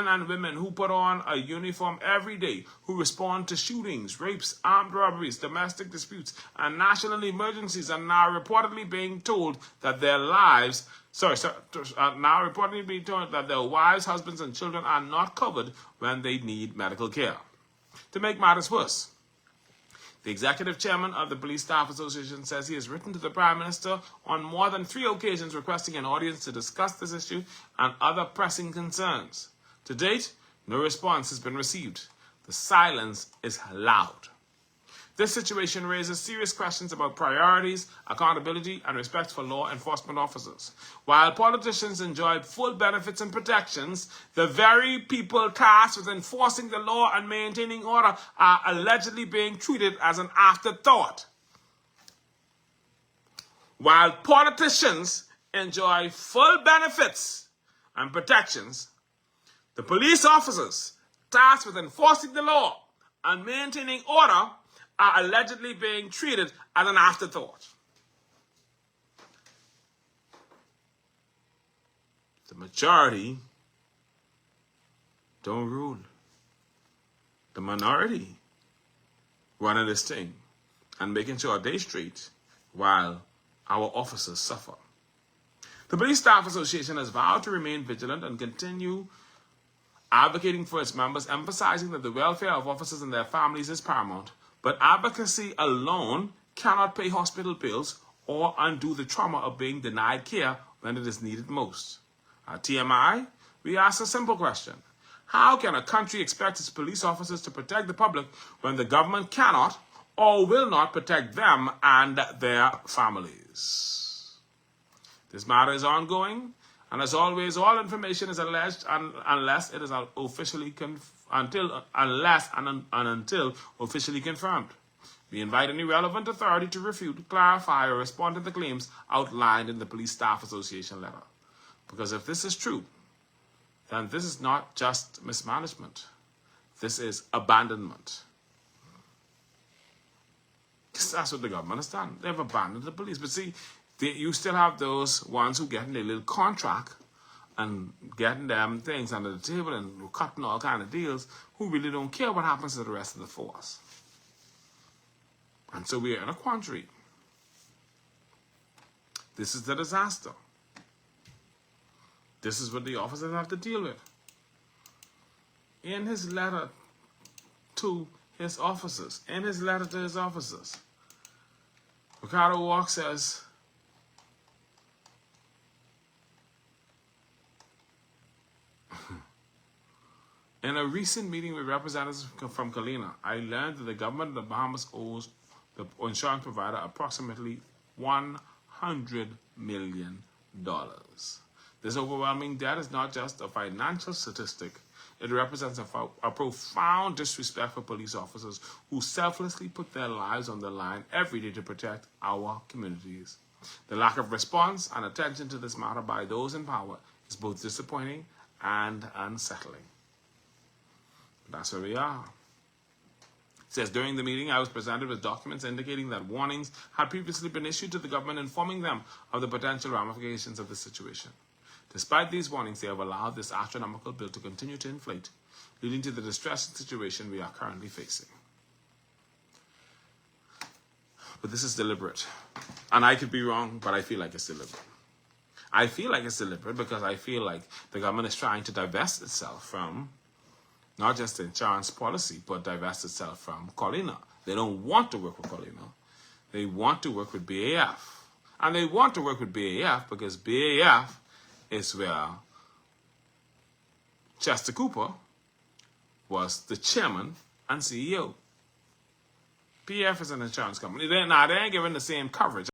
men and women who put on a uniform every day, who respond to shootings, rapes, armed robberies, domestic disputes, and national emergencies are now reportedly being told that their lives, now reportedly being told that their wives, husbands, and children are not covered when they need medical care. To make matters worse, the executive chairman of the Police Staff Association says he has written to the Prime Minister on more than 3 occasions requesting an audience to discuss this issue and other pressing concerns. To date, no response has been received. The silence is loud. This situation raises serious questions about priorities, accountability, and respect for law enforcement officers. While politicians enjoy full benefits and protections, the very people tasked with enforcing the law and maintaining order are allegedly being treated as an afterthought. While politicians enjoy full benefits and protections, the police officers tasked with enforcing the law and maintaining order are allegedly being treated as an afterthought. The majority don't rule. The minority running this thing and making sure they straight while our officers suffer. The Police Staff Association has vowed to remain vigilant and continue advocating for its members, emphasizing that the welfare of officers and their families is paramount. But advocacy alone cannot pay hospital bills or undo the trauma of being denied care when it is needed most. At TMI, we ask a simple question. How can a country expect its police officers to protect the public when the government cannot or will not protect them and their families? This matter is ongoing, and as always, all information is alleged unless it is officially until officially confirmed. We invite any relevant authority to refute, clarify, or respond to the claims outlined in the Police Staff Association letter. Because if this is true, then this is not just mismanagement. This is abandonment. That's what the government has done. They've abandoned the police. But see, you still have those ones who get in a little contract and getting them things under the table and cutting all kind of deals, who really don't care what happens to the rest of the force. And so we are in a quandary. This is the disaster. This is what the officers have to deal with. In his letter to his officers, Ricardo Walk says, in a recent meeting with representatives from Kalina, I learned that the government of the Bahamas owes the insurance provider approximately $100 million. This overwhelming debt is not just a financial statistic. It represents a profound disrespect for police officers who selflessly put their lives on the line every day to protect our communities. The lack of response and attention to this matter by those in power is both disappointing and unsettling. That's where we are. It says, during the meeting, I was presented with documents indicating that warnings had previously been issued to the government, informing them of the potential ramifications of the situation. Despite these warnings, they have allowed this astronomical bill to continue to inflate, leading to the distressing situation we are currently facing. But this is deliberate. And I could be wrong, but I feel like it's deliberate. I feel like it's deliberate because I feel like the government is trying to divest itself from not just the insurance policy, but divest itself from Colina. They don't want to work with Colina. They want to work with BAF. And they want to work with BAF because BAF is where Chester Cooper was the chairman and CEO. BAF is an insurance company. They ain't giving the same coverage.